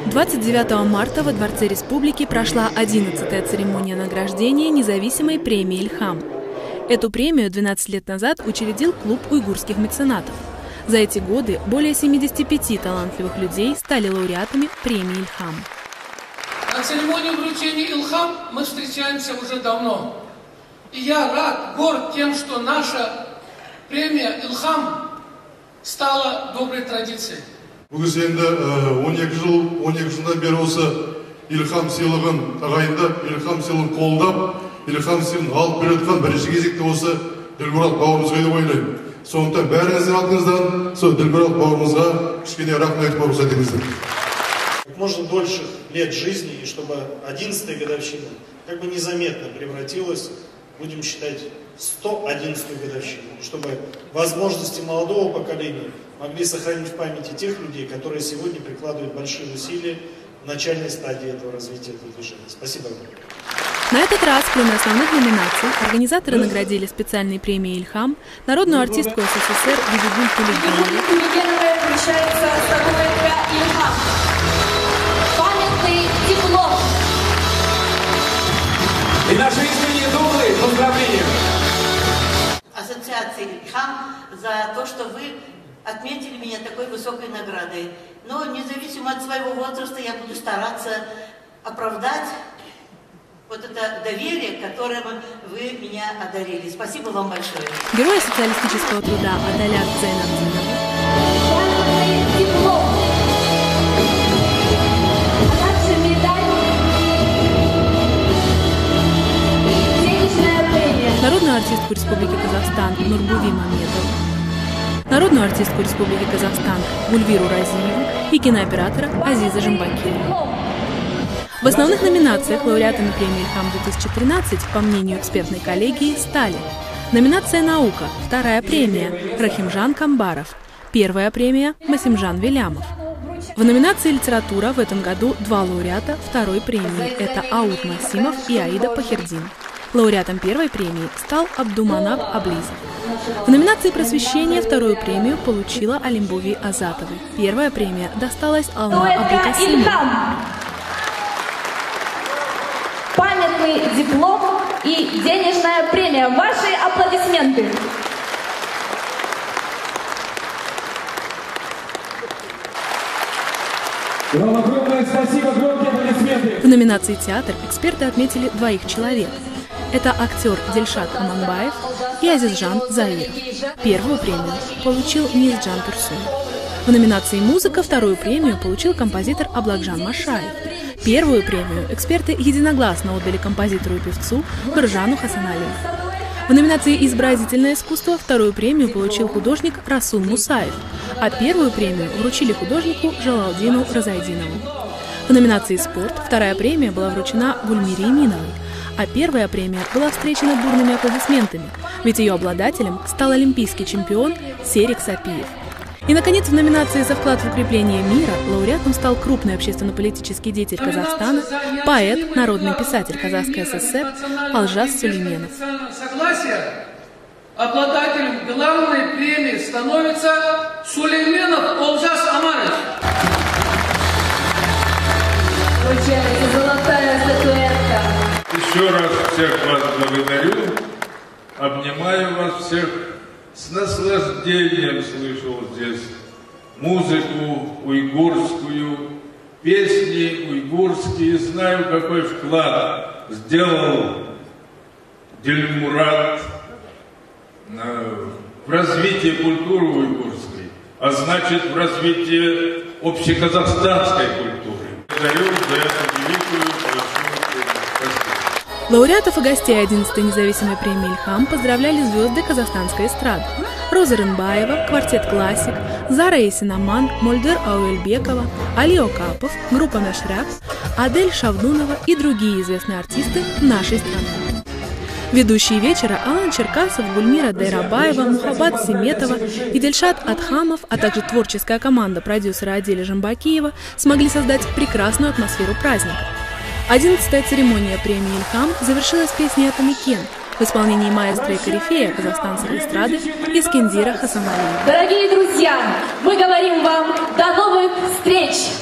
29 марта во Дворце Республики прошла 11-я церемония награждения независимой премии «Ильхам». Эту премию 12 лет назад учредил клуб уйгурских меценатов. За эти годы более 75 талантливых людей стали лауреатами премии «Ильхам». На церемонии вручения «Ильхам» мы встречаемся уже давно. И я рад, горд тем, что наша премия «Ильхам» стала доброй традицией. Бүгін енді 12 жылдан бері осы Ильхам сыйлығын тағайындап, Ильхам сыйлығын қолдап, Ильхам сыйлығын алып беріп жатқан бірінші кезекте осы Ділмұрат бауырымызға деп ойлаймын. Сондықтан бәріңіздің атыңыздан сол Ділмұрат бауырымызға кішкене рахмет айтуға рұқсат етіңіздер. Как можно дольше лет жизни, и чтобы 11-я годовщина как бы незаметно превратилась, будем считать, 111-ю годовщину, чтобы возможности молодого поколения могли сохранить в памяти тех людей, которые сегодня прикладывают большие усилия в начальной стадии этого развития этого движения. Спасибо вам. На этот раз, кроме основных номинаций, организаторы наградили специальной премией «Ильхам» народную артистку СССР Бибигуль Куликбаеву. Вручается статуэтка «Ильхам». Памятный диплом. И наши искренние добрые поздравления Ассоциации «Ильхам» за то, что вы отметили меня такой высокой наградой. Но независимо от своего возраста я буду стараться оправдать вот это доверие, которым вы меня одарили. Спасибо вам большое. Героя социалистического труда Адалят Зайнабдинова. Народную артистку Республики Казахстан Нурбуви Мамедову, народную артистку Республики Казахстан Гульвиру Разиеву и кинооператора Азиза Жамбакиева. В основных номинациях лауреатами премии «Ильхам» 2013, по мнению экспертной коллегии, стали: номинация «Наука» – вторая премия Рахимжан Камбаров, первая премия Масимжан Велямов. В номинации «Литература» в этом году два лауреата второй премии – это Ауд Масимов и Аида Пахердин. Лауреатом первой премии стал Абдуманап Аблизов. В номинации «Просвещение» вторую премию получила Алимбуви Азатовой. Первая премия досталась Алма Абдукасимовой. Памятный диплом и денежная премия. Ваши аплодисменты. Вам огромное спасибо, громкие аплодисменты. В номинации «Театр» эксперты отметили двоих человек. Это актер Дильшат Аманбаев и Азизжан Заиров. Первую премию получил Низджан Турсун. В номинации «Музыка» вторую премию получил композитор Аблагжан Машаев. Первую премию эксперты единогласно отдали композитору и певцу Баржану Хасаналиеву. В номинации «Изобразительное искусство» вторую премию получил художник Расул Мусаев, а первую премию вручили художнику Жалалдину Разайдинову. В номинации «Спорт» вторая премия была вручена Гульмире Иминовой, а первая премия была встречена бурными аплодисментами, ведь ее обладателем стал олимпийский чемпион Серик Сапиев. И, наконец, в номинации «За вклад в укрепление мира» лауреатом стал крупный общественно-политический деятель Казахстана, поэт, народный писатель Казахской ССР Алжас Сулейменов. Обладателем главной премии становится Сулейменов Алжас Амарович. Вручается золотая статуэтка. Еще раз всех вас благодарю, обнимаю вас всех, с наслаждением слышал здесь музыку уйгурскую, песни уйгурские, знаю, какой вклад сделал Дильмурат в развитие культуры уйгурской, а значит в развитие общеказахстанской культуры. Благодарю за эту великую большую спасибо. Лауреатов и гостей 11-й независимой премии «Ильхам» поздравляли звезды казахстанской эстрады: Роза Рынбаева, квартет «Классик», Зара Есинаман, Мольдер Ауэльбекова, Али Окапов, группа «Нашряк», Адель Шавдунова и другие известные артисты нашей страны. Ведущие вечера Алан Черкасов, Гульмира Дайрабаева, Мухаббат Симетова и Дильшат Атхамов, а также творческая команда продюсера Аделя Жамбакиева смогли создать прекрасную атмосферу праздника. 11-я церемония премии «Ильхам» завершилась песней «Атамикен» в исполнении маэстро и корифея казахстанской эстрады Искендира Хасаналиева. Дорогие друзья, мы говорим вам до новых встреч!